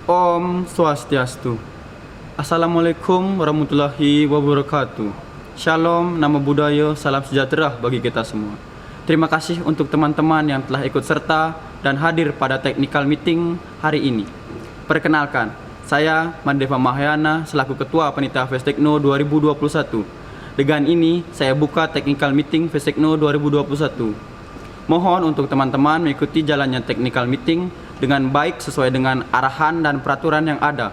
Om Swastiastu. Assalamualaikum warahmatullahi wabarakatuh. Shalom, nama budaya, salam sejahtera bagi kita semua. Terima kasih untuk teman-teman yang telah ikut serta dan hadir pada technical meeting hari ini. Perkenalkan, saya Mandeva Mahyana selaku Ketua Panitia Festekno 2021. Dengan ini, saya buka technical meeting Festekno 2021. Mohon untuk teman-teman mengikuti jalannya technical meeting dengan baik sesuai dengan arahan dan peraturan yang ada,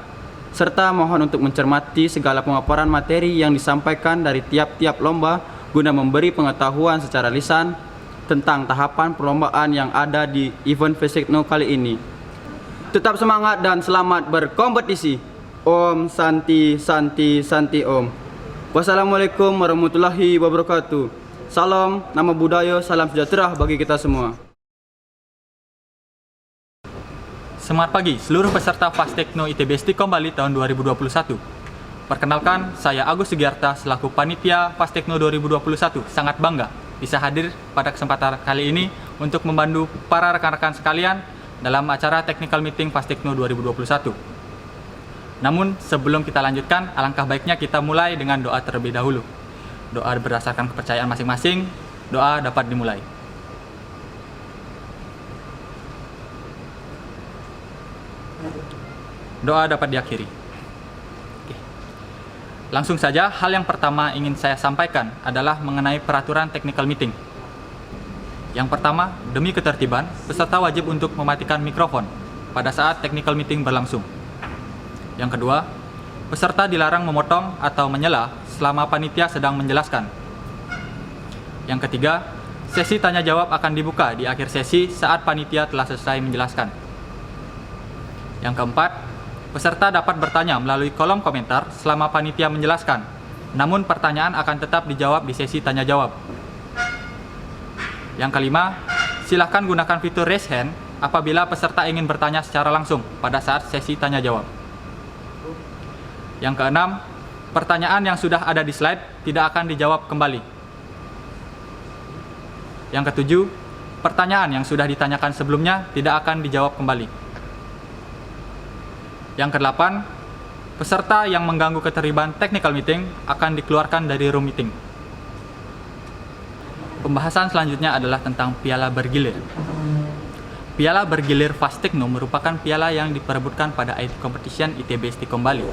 serta mohon untuk mencermati segala pemaparan materi yang disampaikan dari tiap-tiap lomba guna memberi pengetahuan secara lisan tentang tahapan perlombaan yang ada di event Festekno kali ini. Tetap semangat dan selamat berkompetisi. Om Santi Santi Santi Om. Wassalamualaikum warahmatullahi wabarakatuh. Salam, nama budaya, salam sejahtera bagi kita semua. Selamat pagi seluruh peserta Fastekno ITB Stikom Bali tahun 2021. Perkenalkan, saya Agus Sugiarta selaku Panitia Fastekno 2021 sangat bangga bisa hadir pada kesempatan kali ini untuk membantu para rekan-rekan sekalian dalam acara Technical Meeting Fastekno 2021. Namun sebelum kita lanjutkan, alangkah baiknya kita mulai dengan doa terlebih dahulu. Doa berdasarkan kepercayaan masing-masing, doa dapat dimulai. Doa dapat diakhiri. Oke. Langsung saja, hal yang pertama ingin saya sampaikan adalah mengenai peraturan technical meeting. Yang pertama, demi ketertiban, peserta wajib untuk mematikan mikrofon pada saat technical meeting berlangsung. Yang kedua, peserta dilarang memotong atau menyela selama panitia sedang menjelaskan. Yang ketiga, sesi tanya jawab akan dibuka di akhir sesi saat panitia telah selesai menjelaskan. Yang keempat, peserta dapat bertanya melalui kolom komentar selama panitia menjelaskan, namun pertanyaan akan tetap dijawab di sesi tanya jawab. Yang kelima, silahkan gunakan fitur raise hand apabila peserta ingin bertanya secara langsung pada saat sesi tanya jawab. Yang keenam, pertanyaan yang sudah ada di slide tidak akan dijawab kembali. Yang ketujuh, pertanyaan yang sudah ditanyakan sebelumnya tidak akan dijawab kembali. Yang kedelapan, peserta yang mengganggu ketertiban technical meeting akan dikeluarkan dari room meeting. Pembahasan selanjutnya adalah tentang piala bergilir. Piala bergilir Fastekno merupakan piala yang diperebutkan pada IT Competition ITB Stikom Bali.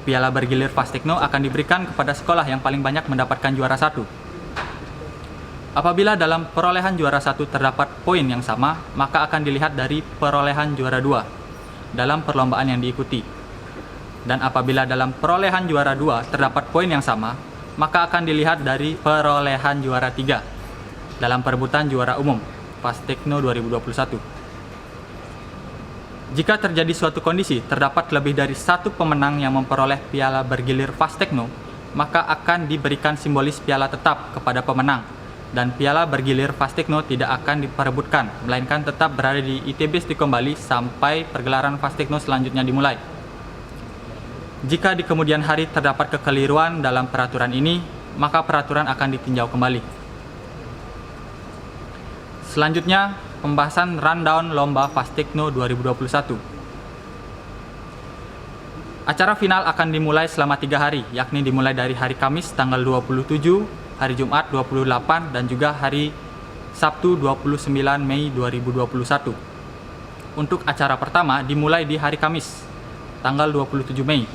Piala bergilir Fastekno akan diberikan kepada sekolah yang paling banyak mendapatkan juara satu. Apabila dalam perolehan juara satu terdapat poin yang sama, maka akan dilihat dari perolehan juara dua dalam perlombaan yang diikuti. Dan apabila dalam perolehan juara 2 terdapat poin yang sama, maka akan dilihat dari perolehan juara 3 dalam perebutan juara umum Fastekno 2021. Jika terjadi suatu kondisi terdapat lebih dari satu pemenang yang memperoleh piala bergilir Fastekno, maka akan diberikan simbolis piala tetap kepada pemenang, dan piala bergilir Fastekno tidak akan diperebutkan, melainkan tetap berada di ITB Stikom Bali sampai pergelaran Fastekno selanjutnya dimulai. Jika di kemudian hari terdapat kekeliruan dalam peraturan ini, maka peraturan akan ditinjau kembali. Selanjutnya, pembahasan rundown lomba Fastekno 2021. Acara final akan dimulai selama 3 hari, yakni dimulai dari hari Kamis tanggal 27, hari Jumat 28, dan juga hari Sabtu 29 Mei 2021. Untuk acara pertama dimulai di hari Kamis, tanggal 27 Mei.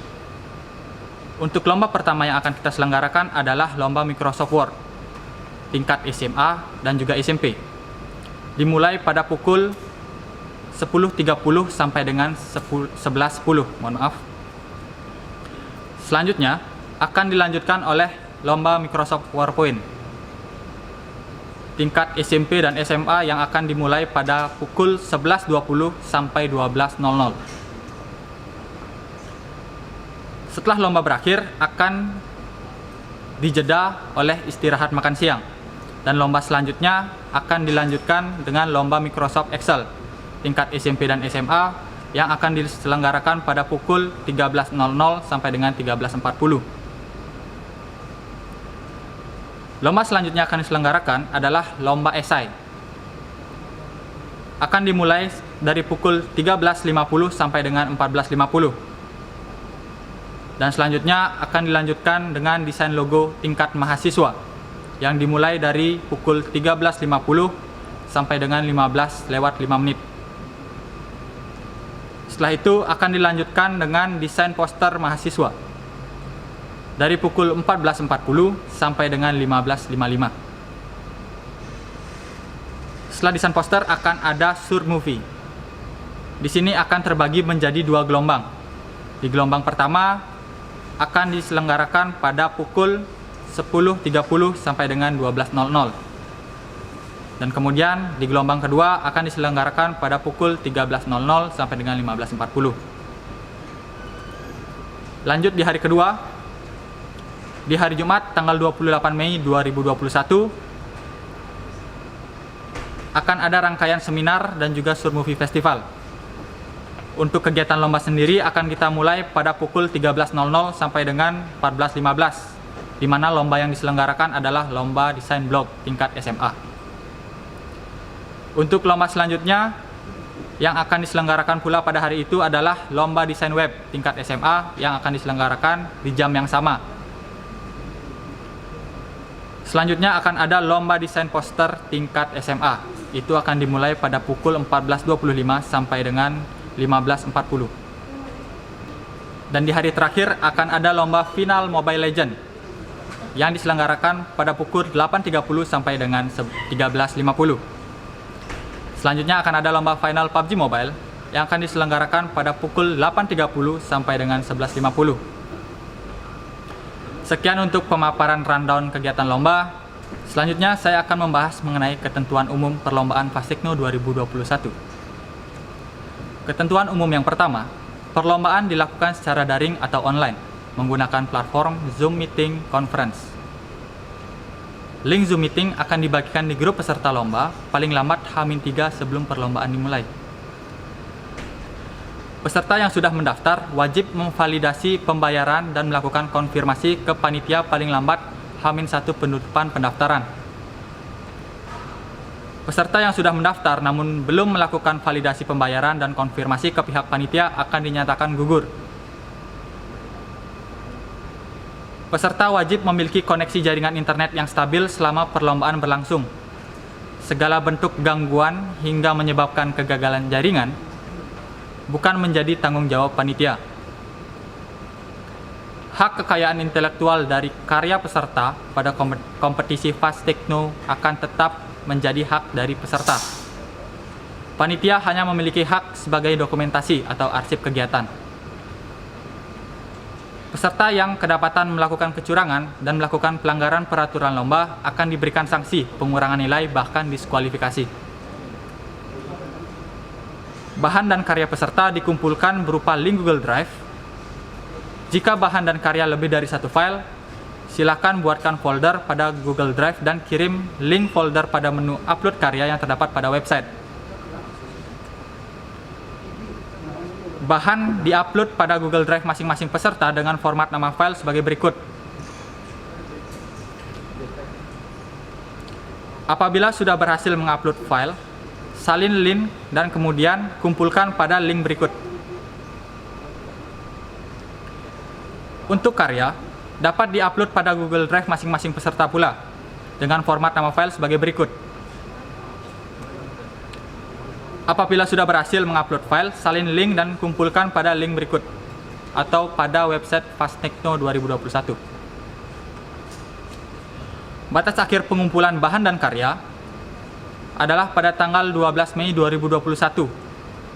Untuk lomba pertama yang akan kita selenggarakan adalah lomba Microsoft Word tingkat SMA dan juga SMP. Dimulai pada pukul 10.30 sampai dengan 11.10, mohon maaf. Selanjutnya akan dilanjutkan oleh lomba Microsoft PowerPoint tingkat SMP dan SMA yang akan dimulai pada pukul 11.20 sampai 12.00. Setelah lomba berakhir, akan dijeda oleh istirahat makan siang, dan lomba selanjutnya akan dilanjutkan dengan lomba Microsoft Excel tingkat SMP dan SMA yang akan diselenggarakan pada pukul 13.00 sampai dengan 13.40. Lomba selanjutnya akan diselenggarakan adalah lomba esai akan dimulai dari pukul 13.50 sampai dengan 14.50. Dan selanjutnya akan dilanjutkan dengan desain logo tingkat mahasiswa yang dimulai dari pukul 13.50 sampai dengan 15:05. Setelah itu akan dilanjutkan dengan desain poster mahasiswa dari pukul 14.40 sampai dengan 15:55. Setelah desain poster akan ada short movie. Di sini akan terbagi menjadi 2 gelombang. Di gelombang pertama akan diselenggarakan pada pukul 10.30 sampai dengan 12.00. Dan kemudian di gelombang kedua akan diselenggarakan pada pukul 13.00 sampai dengan 15.40. Lanjut di hari kedua, di hari Jumat tanggal 28 Mei 2021 akan ada rangkaian seminar dan juga short movie festival. Untuk kegiatan lomba sendiri akan kita mulai pada pukul 13.00 sampai dengan 14.15, di mana lomba yang diselenggarakan adalah lomba desain blog tingkat SMA. Untuk lomba selanjutnya yang akan diselenggarakan pula pada hari itu adalah lomba desain web tingkat SMA yang akan diselenggarakan di jam yang sama. Selanjutnya akan ada lomba desain poster tingkat SMA. Itu akan dimulai pada pukul 14.25 sampai dengan 15.40. Dan di hari terakhir akan ada lomba final Mobile Legends yang diselenggarakan pada pukul 8.30 sampai dengan 13.50. Selanjutnya akan ada lomba final PUBG Mobile yang akan diselenggarakan pada pukul 8.30 sampai dengan 11.50. Sekian untuk pemaparan rundown kegiatan lomba. Selanjutnya saya akan membahas mengenai ketentuan umum perlombaan Fastekno 2021. Ketentuan umum yang pertama, perlombaan dilakukan secara daring atau online menggunakan platform Zoom Meeting Conference. Link Zoom Meeting akan dibagikan di grup peserta lomba paling lambat H-3 sebelum perlombaan dimulai. Peserta yang sudah mendaftar wajib memvalidasi pembayaran dan melakukan konfirmasi ke panitia paling lambat H-1 penutupan pendaftaran. Peserta yang sudah mendaftar namun belum melakukan validasi pembayaran dan konfirmasi ke pihak panitia akan dinyatakan gugur. Peserta wajib memiliki koneksi jaringan internet yang stabil selama perlombaan berlangsung. Segala bentuk gangguan hingga menyebabkan kegagalan jaringan bukan menjadi tanggung jawab panitia. Hak kekayaan intelektual dari karya peserta pada kompetisi Fastekno akan tetap menjadi hak dari peserta. Panitia hanya memiliki hak sebagai dokumentasi atau arsip kegiatan. Peserta yang kedapatan melakukan kecurangan dan melakukan pelanggaran peraturan lomba akan diberikan sanksi pengurangan nilai bahkan diskualifikasi. Bahan dan karya peserta dikumpulkan berupa link Google Drive. Jika bahan dan karya lebih dari 1 file, silakan buatkan folder pada Google Drive dan kirim link folder pada menu upload karya yang terdapat pada website. Bahan diupload pada Google Drive masing-masing peserta dengan format nama file sebagai berikut. Apabila sudah berhasil mengupload file, salin link dan kemudian kumpulkan pada link berikut. Untuk karya, dapat diupload pada Google Drive masing-masing peserta pula dengan format nama file sebagai berikut. Apabila sudah berhasil mengupload file, salin link dan kumpulkan pada link berikut atau pada website Fastekno 2021. Batas akhir pengumpulan bahan dan karya adalah pada tanggal 12 Mei 2021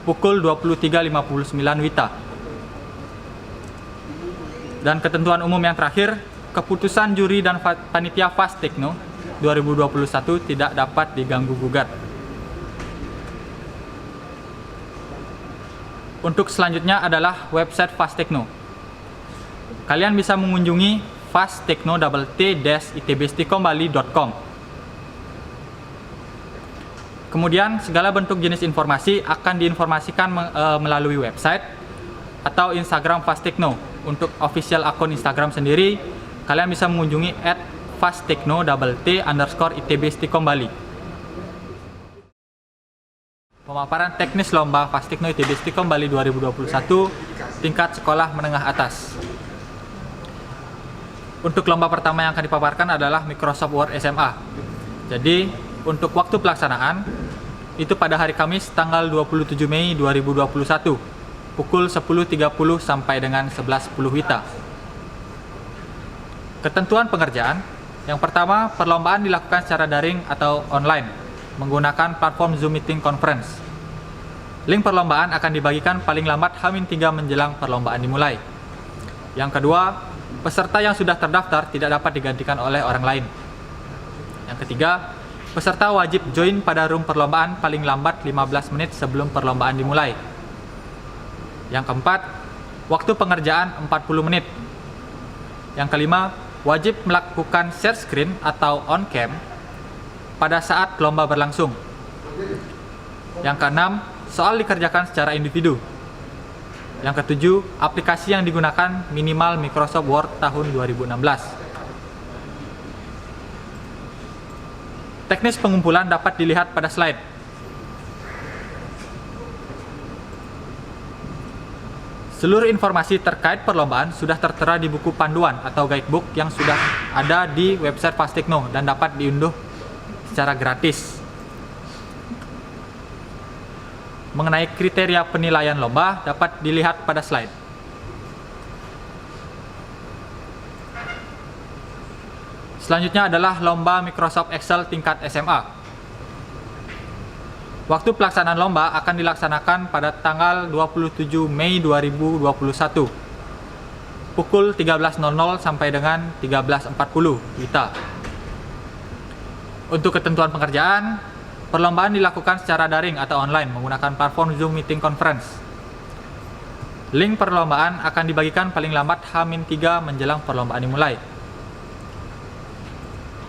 pukul 23.59 WITA. Dan ketentuan umum yang terakhir, keputusan juri dan panitia Fastekno 2021 tidak dapat diganggu-gugat. Untuk selanjutnya adalah website Fastekno. Kalian bisa mengunjungi fastekno-itbstikomBali.com. Kemudian segala bentuk jenis informasi akan diinformasikan melalui website atau Instagram Fastekno. Untuk official akun Instagram sendiri, kalian bisa mengunjungi @fastekno_itbstikomBali. Pemaparan teknis lomba Fastikno ITB Stikom Bali 2021 tingkat sekolah menengah atas. Untuk lomba pertama yang akan dipaparkan adalah Microsoft Word SMA. Jadi, untuk waktu pelaksanaan itu pada hari Kamis tanggal 27 Mei 2021 pukul 10.30 sampai dengan 11.10 WITA. Ketentuan pengerjaan. Yang pertama, perlombaan dilakukan secara daring atau online menggunakan platform Zoom Meeting Conference. Link perlombaan akan dibagikan paling lambat H-3 menjelang perlombaan dimulai. Yang kedua, peserta yang sudah terdaftar tidak dapat digantikan oleh orang lain. Yang ketiga, peserta wajib join pada room perlombaan paling lambat 15 menit sebelum perlombaan dimulai. Yang keempat, waktu pengerjaan 40 menit. Yang kelima, wajib melakukan share screen atau on cam pada saat lomba berlangsung. Yang keenam, soal dikerjakan secara individu. Yang ketujuh, aplikasi yang digunakan minimal Microsoft Word tahun 2016. Teknis pengumpulan dapat dilihat pada slide. Seluruh informasi terkait perlombaan sudah tertera di buku panduan atau guidebook yang sudah ada di website Fastikno dan dapat diunduh secara gratis. Mengenai kriteria penilaian lomba dapat dilihat pada slide. Selanjutnya adalah lomba Microsoft Excel tingkat SMA. Waktu pelaksanaan lomba akan dilaksanakan pada tanggal 27 Mei 2021 pukul 13.00 sampai dengan 13.40 WITA. Untuk ketentuan pengerjaan, perlombaan dilakukan secara daring atau online menggunakan platform Zoom Meeting Conference. Link perlombaan akan dibagikan paling lambat H-3 menjelang perlombaan dimulai.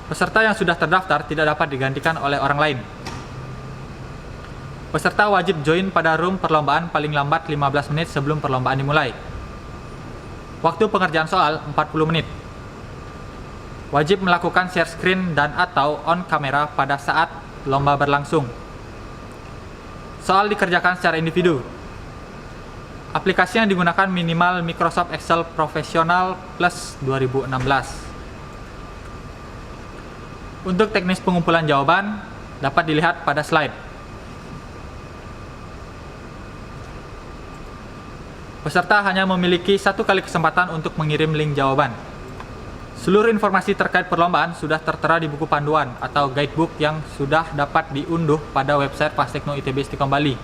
Peserta yang sudah terdaftar tidak dapat digantikan oleh orang lain. Peserta wajib join pada room perlombaan paling lambat 15 menit sebelum perlombaan dimulai. Waktu pengerjaan soal 40 menit. Wajib melakukan share screen dan atau on kamera pada saat lomba berlangsung. Soal dikerjakan secara individu. Aplikasi yang digunakan minimal Microsoft Excel Professional Plus 2016. Untuk teknis pengumpulan jawaban dapat dilihat pada slide. Peserta hanya memiliki satu kali kesempatan untuk mengirim link jawaban. Seluruh informasi terkait perlombaan sudah tertera di buku panduan atau guidebook yang sudah dapat diunduh pada website Fastikno ITB Stikom Bali.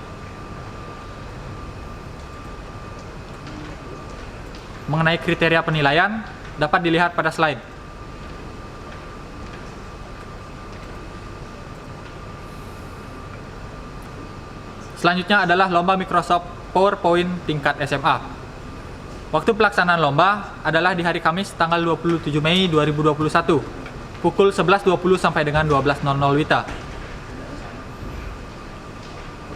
Mengenai kriteria penilaian dapat dilihat pada slide. Selanjutnya adalah lomba Microsoft PowerPoint tingkat SMA. Waktu pelaksanaan lomba adalah di hari Kamis tanggal 27 Mei 2021 pukul 11.20 sampai dengan 12.00 WITA.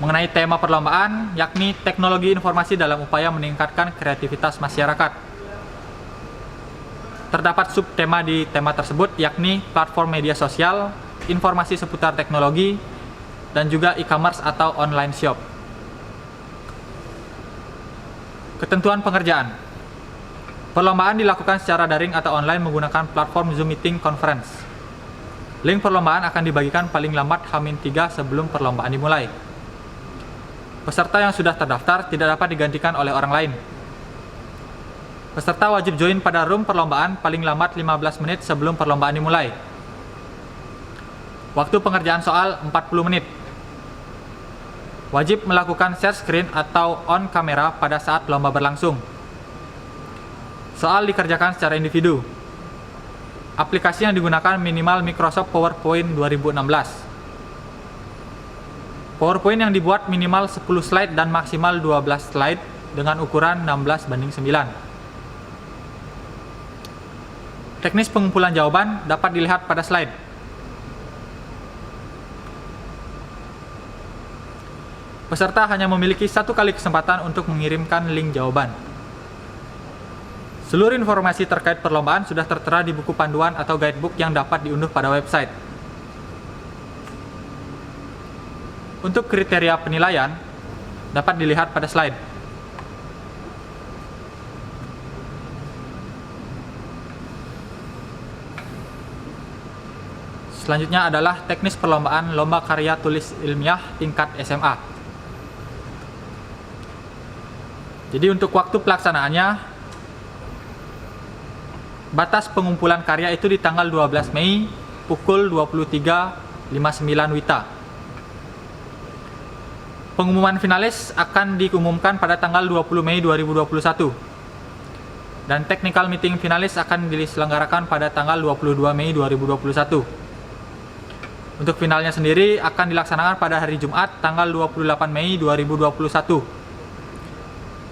Mengenai tema perlombaan yakni teknologi informasi dalam upaya meningkatkan kreativitas masyarakat. Terdapat subtema di tema tersebut yakni platform media sosial, informasi seputar teknologi, dan juga e-commerce atau online shop. Ketentuan pengerjaan. Perlombaan dilakukan secara daring atau online menggunakan platform Zoom Meeting Conference. Link perlombaan akan dibagikan paling lambat H-3 sebelum perlombaan dimulai. Peserta yang sudah terdaftar tidak dapat digantikan oleh orang lain. Peserta wajib join pada room perlombaan paling lambat 15 menit sebelum perlombaan dimulai. Waktu pengerjaan soal 40 menit. Wajib melakukan share screen atau on kamera pada saat lomba berlangsung. Soal dikerjakan secara individu. Aplikasi yang digunakan minimal Microsoft PowerPoint 2016. PowerPoint yang dibuat minimal 10 slide dan maksimal 12 slide dengan ukuran 16:9. Teknis pengumpulan jawaban dapat dilihat pada slide. Peserta hanya memiliki satu kali kesempatan untuk mengirimkan link jawaban. Seluruh informasi terkait perlombaan sudah tertera di buku panduan atau guidebook yang dapat diunduh pada website. Untuk kriteria penilaian dapat dilihat pada slide. Selanjutnya adalah teknis perlombaan lomba karya tulis ilmiah tingkat SMA. Jadi untuk waktu pelaksanaannya, batas pengumpulan karya itu di tanggal 12 Mei pukul 23.59 WITA. Pengumuman finalis akan diumumkan pada tanggal 20 Mei 2021. Dan technical meeting finalis akan diselenggarakan pada tanggal 22 Mei 2021. Untuk finalnya sendiri akan dilaksanakan pada hari Jumat tanggal 28 Mei 2021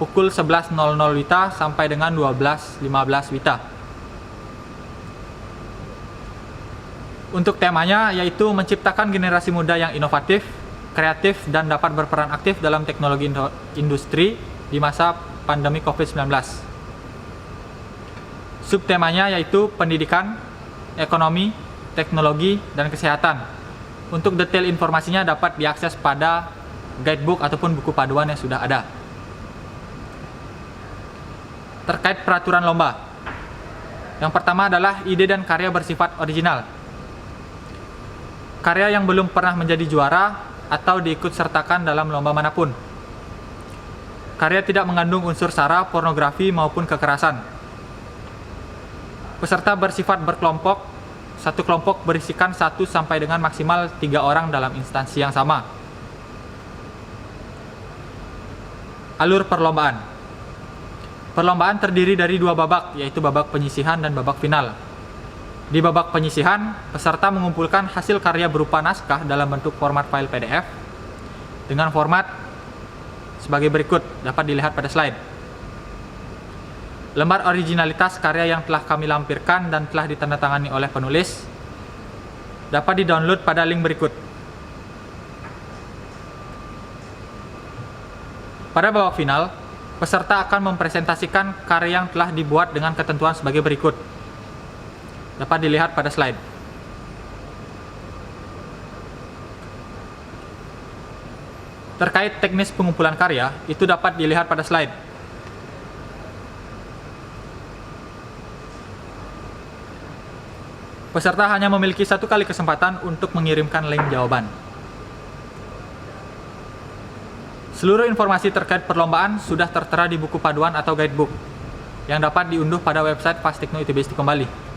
pukul 11.00 WITA sampai dengan 12.15 WITA. Untuk temanya yaitu menciptakan generasi muda yang inovatif, kreatif, dan dapat berperan aktif dalam teknologi industri di masa pandemi COVID-19. Subtemanya yaitu pendidikan, ekonomi, teknologi, dan kesehatan. Untuk detail informasinya dapat diakses pada guidebook ataupun buku paduan yang sudah ada. Terkait peraturan lomba, yang pertama adalah ide dan karya bersifat original. Karya yang belum pernah menjadi juara atau diikut sertakan dalam lomba manapun. Karya tidak mengandung unsur sara, pornografi, maupun kekerasan. Peserta bersifat berkelompok. Satu kelompok berisikan 1 sampai dengan maksimal 3 orang dalam instansi yang sama. Alur perlombaan. Perlombaan terdiri dari 2 babak, yaitu babak penyisihan dan babak final. Di babak penyisihan, peserta mengumpulkan hasil karya berupa naskah dalam bentuk format file PDF dengan format sebagai berikut, dapat dilihat pada slide. Lembar originalitas karya yang telah kami lampirkan dan telah ditandatangani oleh penulis dapat di-download pada link berikut. Pada babak final, peserta akan mempresentasikan karya yang telah dibuat dengan ketentuan sebagai berikut. Dapat dilihat pada slide. Terkait teknis pengumpulan karya, itu dapat dilihat pada slide. Peserta hanya memiliki 1 kali kesempatan untuk mengirimkan link jawaban. Seluruh informasi terkait perlombaan sudah tertera di buku paduan atau guidebook yang dapat diunduh pada website Fastekno ITB Istiqomah.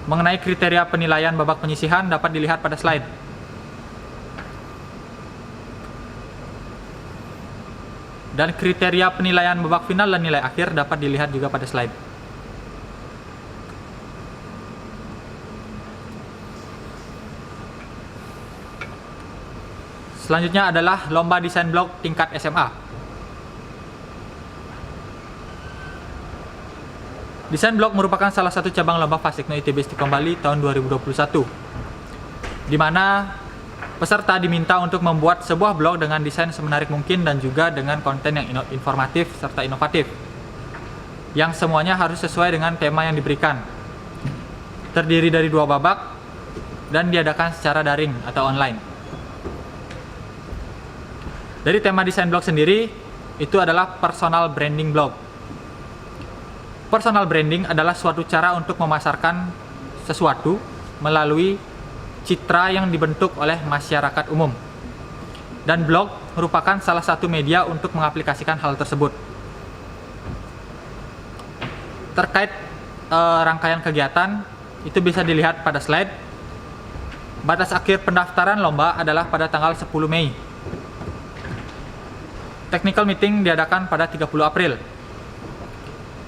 Mengenai kriteria penilaian babak penyisihan dapat dilihat pada slide. Dan kriteria penilaian babak final dan nilai akhir dapat dilihat juga pada slide. Selanjutnya adalah lomba desain blog tingkat SMA. Desain blog merupakan salah satu cabang lomba Fastekno ITB Istiqomah tahun 2021, di mana peserta diminta untuk membuat sebuah blog dengan desain semenarik mungkin dan juga dengan konten yang informatif serta inovatif, yang semuanya harus sesuai dengan tema yang diberikan. Terdiri dari 2 babak dan diadakan secara daring atau online. Dari tema desain blog sendiri, itu adalah personal branding blog. Personal branding adalah suatu cara untuk memasarkan sesuatu melalui citra yang dibentuk oleh masyarakat umum. Dan blog merupakan salah satu media untuk mengaplikasikan hal tersebut. Terkait rangkaian kegiatan, itu bisa dilihat pada slide. Batas akhir pendaftaran lomba adalah pada tanggal 10 Mei. Technical meeting diadakan pada 30 April.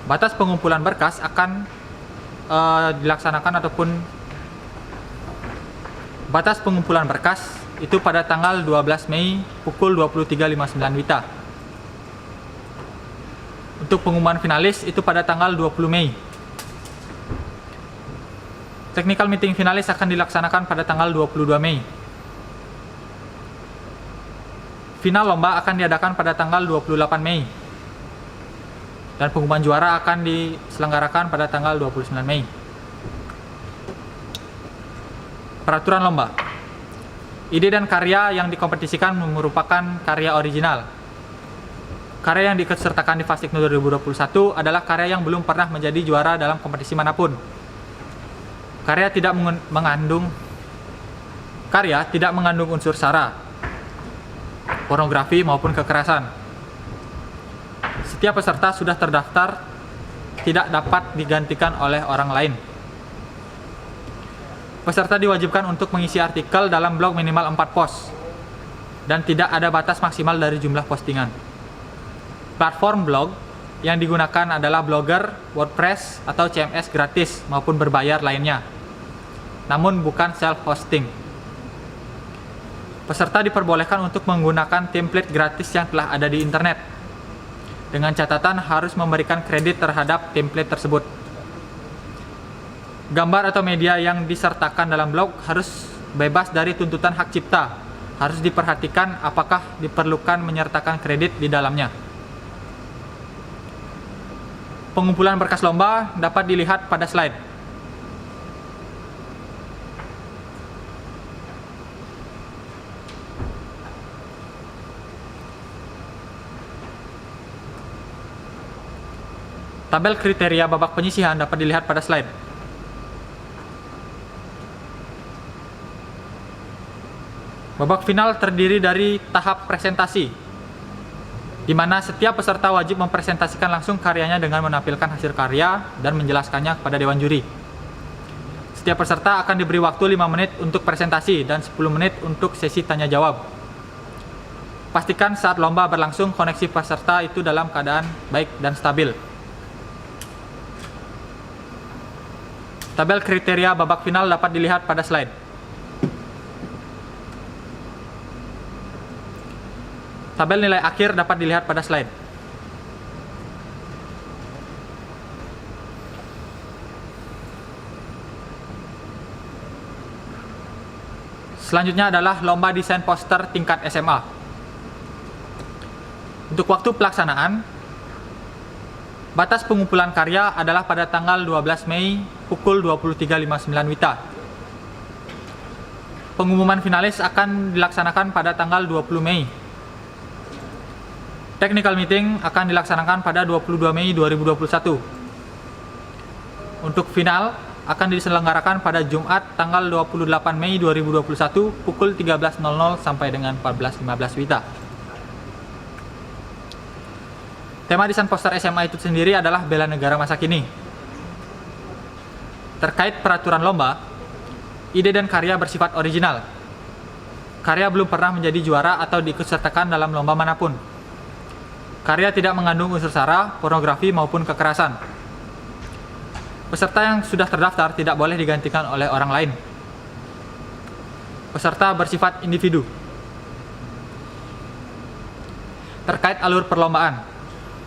Batas pengumpulan berkas akan dilaksanakan ataupun batas pengumpulan berkas itu pada tanggal 12 Mei pukul 23.59 WITA. Untuk pengumuman finalis itu pada tanggal 20 Mei. Technical meeting finalis akan dilaksanakan pada tanggal 22 Mei. Final lomba akan diadakan pada tanggal 28 Mei. Dan pengumuman juara akan diselenggarakan pada tanggal 29 Mei. Peraturan lomba. Ide dan karya yang dikompetisikan merupakan karya original. Karya yang diikutsertakan di Fastikno 2021 adalah karya yang belum pernah menjadi juara dalam kompetisi manapun. Karya tidak mengandung unsur sara, pornografi maupun kekerasan. Setiap peserta sudah terdaftar tidak dapat digantikan oleh orang lain. Peserta diwajibkan untuk mengisi artikel dalam blog minimal 4 post dan tidak ada batas maksimal dari jumlah postingan. Platform blog yang digunakan adalah Blogger, WordPress, atau CMS gratis maupun berbayar lainnya, namun bukan self-hosting. Peserta diperbolehkan untuk menggunakan template gratis yang telah ada di internet, dengan catatan harus memberikan kredit terhadap template tersebut. Gambar atau media yang disertakan dalam blog harus bebas dari tuntutan hak cipta. Harus diperhatikan apakah diperlukan menyertakan kredit di dalamnya. Pengumpulan berkas lomba dapat dilihat pada slide. Tabel kriteria babak penyisihan dapat dilihat pada slide. Babak final terdiri dari tahap presentasi, di mana setiap peserta wajib mempresentasikan langsung karyanya dengan menampilkan hasil karya dan menjelaskannya kepada dewan juri. Setiap peserta akan diberi waktu 5 menit untuk presentasi dan 10 menit untuk sesi tanya jawab. Pastikan saat lomba berlangsung koneksi peserta itu dalam keadaan baik dan stabil. Tabel kriteria babak final dapat dilihat pada slide. Tabel nilai akhir dapat dilihat pada slide. Selanjutnya adalah lomba desain poster tingkat SMA. Untuk waktu pelaksanaan, batas pengumpulan karya adalah pada tanggal 12 Mei pukul 23.59 WITA. Pengumuman finalis akan dilaksanakan pada tanggal 20 Mei. Technical meeting akan dilaksanakan pada 22 Mei 2021. Untuk final akan diselenggarakan pada Jumat tanggal 28 Mei 2021 pukul 13.00 sampai dengan 14.15 WITA. Tema desain poster SMA itu sendiri adalah bela negara masa kini. Terkait peraturan lomba, ide dan karya bersifat original. Karya belum pernah menjadi juara atau diikutsertakan dalam lomba manapun. Karya tidak mengandung unsur sara, pornografi maupun kekerasan. Peserta yang sudah terdaftar tidak boleh digantikan oleh orang lain. Peserta bersifat individu. Terkait alur perlombaan.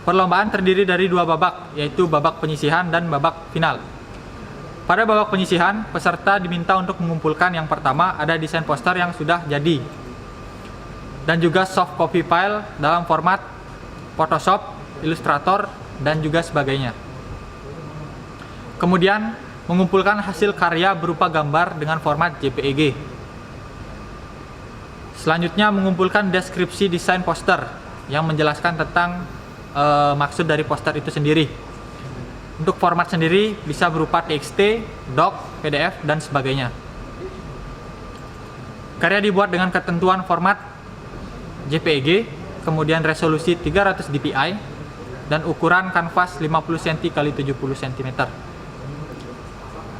Perlombaan terdiri dari 2 babak, yaitu babak penyisihan dan babak final. Pada babak penyisihan, peserta diminta untuk mengumpulkan yang pertama ada desain poster yang sudah jadi, dan juga soft copy file dalam format Photoshop, Illustrator, dan juga sebagainya. Kemudian, mengumpulkan hasil karya berupa gambar dengan format JPEG. Selanjutnya, mengumpulkan deskripsi desain poster yang menjelaskan tentang maksud dari poster itu sendiri. Untuk format sendiri bisa berupa TXT, doc, PDF, dan sebagainya. Karya dibuat dengan ketentuan format JPEG, kemudian resolusi 300 dpi, dan ukuran kanvas 50 cm x 70 cm.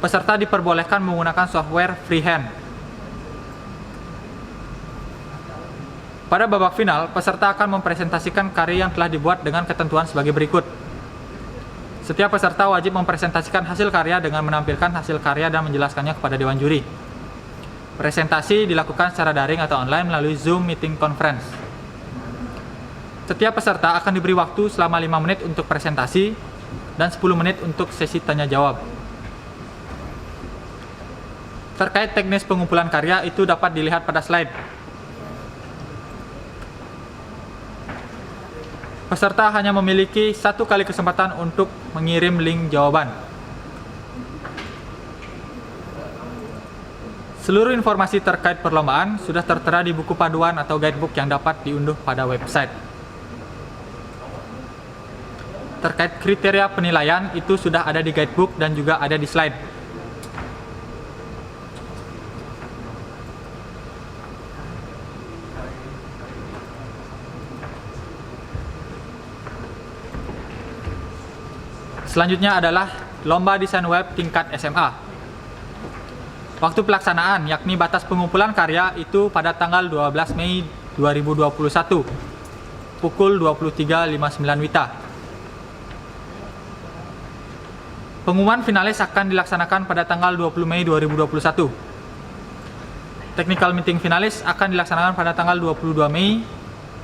Peserta diperbolehkan menggunakan software freehand. Pada babak final, peserta akan mempresentasikan karya yang telah dibuat dengan ketentuan sebagai berikut. Setiap peserta wajib mempresentasikan hasil karya dengan menampilkan hasil karya dan menjelaskannya kepada dewan juri. Presentasi dilakukan secara daring atau online melalui Zoom Meeting Conference. Setiap peserta akan diberi waktu selama 5 menit untuk presentasi dan 10 menit untuk sesi tanya jawab. Terkait teknis pengumpulan karya itu dapat dilihat pada slide. Peserta hanya memiliki 1 kali kesempatan untuk mengirim link jawaban. Seluruh informasi terkait perlombaan sudah tertera di buku paduan atau guidebook yang dapat diunduh pada website. Terkait kriteria penilaian itu sudah ada di guidebook dan juga ada di slide. Selanjutnya adalah lomba desain web tingkat SMA. Waktu pelaksanaan yakni batas pengumpulan karya itu pada tanggal 12 Mei 2021 pukul 23.59 WITA. Pengumuman finalis akan dilaksanakan pada tanggal 20 Mei 2021. Technical meeting finalis akan dilaksanakan pada tanggal 22 Mei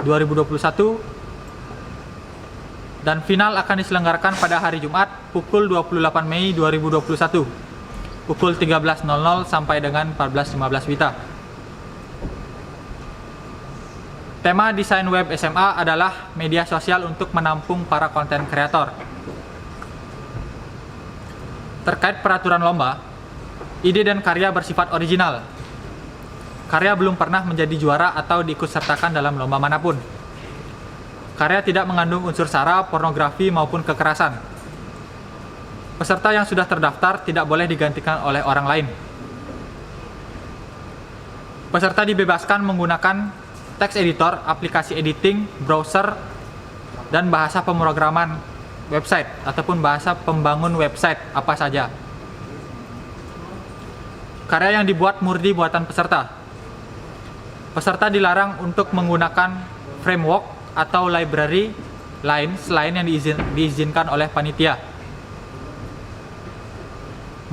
2021 dan final akan diselenggarakan pada hari Jumat pukul 28 Mei 2021 pukul 13.00 sampai dengan 14.15 WITA. Tema desain web SMA adalah media sosial untuk menampung para konten kreator. Terkait peraturan lomba, ide dan karya bersifat original. Karya belum pernah menjadi juara atau diikutsertakan dalam lomba manapun. Karya tidak mengandung unsur sara, pornografi maupun kekerasan. Peserta yang sudah terdaftar tidak boleh digantikan oleh orang lain. Peserta dibebaskan menggunakan text editor, aplikasi editing, browser, dan bahasa pemrograman website ataupun bahasa pembangun website apa saja. Karya yang dibuat murni buatan peserta. Peserta dilarang untuk menggunakan framework atau library lain selain yang diizinkan oleh panitia.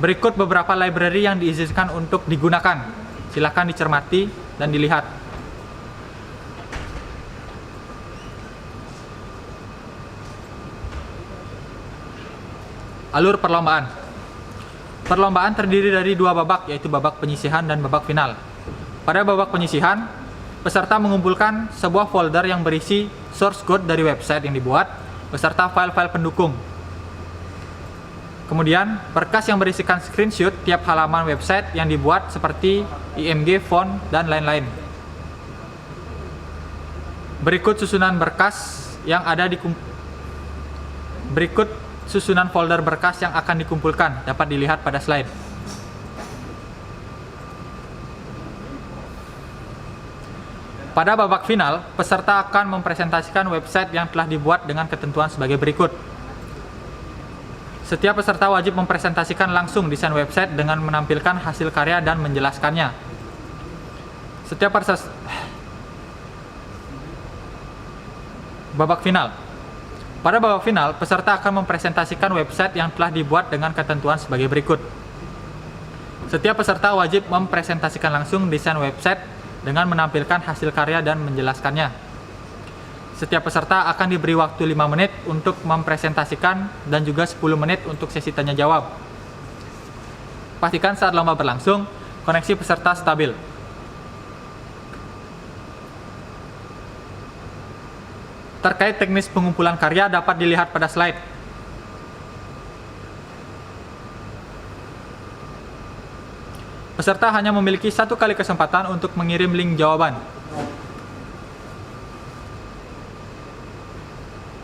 Berikut beberapa library yang diizinkan untuk digunakan. Silakan dicermati dan dilihat. Alur perlombaan. Perlombaan terdiri dari dua babak, yaitu babak penyisihan dan babak final. Pada babak penyisihan, peserta mengumpulkan sebuah folder yang berisi source code dari website yang dibuat, beserta file-file pendukung. Kemudian, berkas yang berisikan screenshot tiap halaman website yang dibuat seperti IMG, font, dan lain-lain. Berikut susunan berkas yang ada di Berikut susunan folder berkas yang akan dikumpulkan, dapat dilihat pada slide. Pada babak final, peserta akan mempresentasikan website yang telah dibuat dengan ketentuan sebagai berikut. Setiap peserta wajib mempresentasikan langsung desain website dengan menampilkan hasil karya dan menjelaskannya. Babak final. Pada babak final, peserta akan mempresentasikan website yang telah dibuat dengan ketentuan sebagai berikut. Setiap peserta wajib mempresentasikan langsung desain website dengan menampilkan hasil karya dan menjelaskannya. Setiap peserta akan diberi waktu 5 menit untuk mempresentasikan dan juga 10 menit untuk sesi tanya jawab. Pastikan saat lomba berlangsung, koneksi peserta stabil. Terkait teknis pengumpulan karya dapat dilihat pada slide. Peserta hanya memiliki 1 kali kesempatan untuk mengirim link jawaban.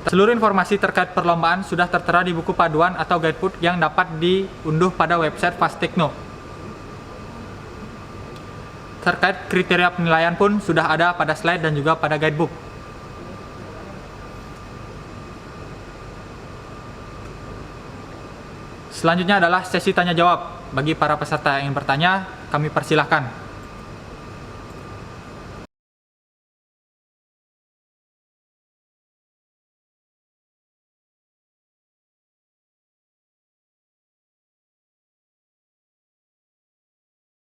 Seluruh informasi terkait perlombaan sudah tertera di buku paduan atau guidebook yang dapat diunduh pada website Fastekno. Terkait kriteria penilaian pun sudah ada pada slide dan juga pada guidebook. Selanjutnya adalah sesi tanya jawab. Bagi para peserta yang ingin bertanya, kami persilahkan.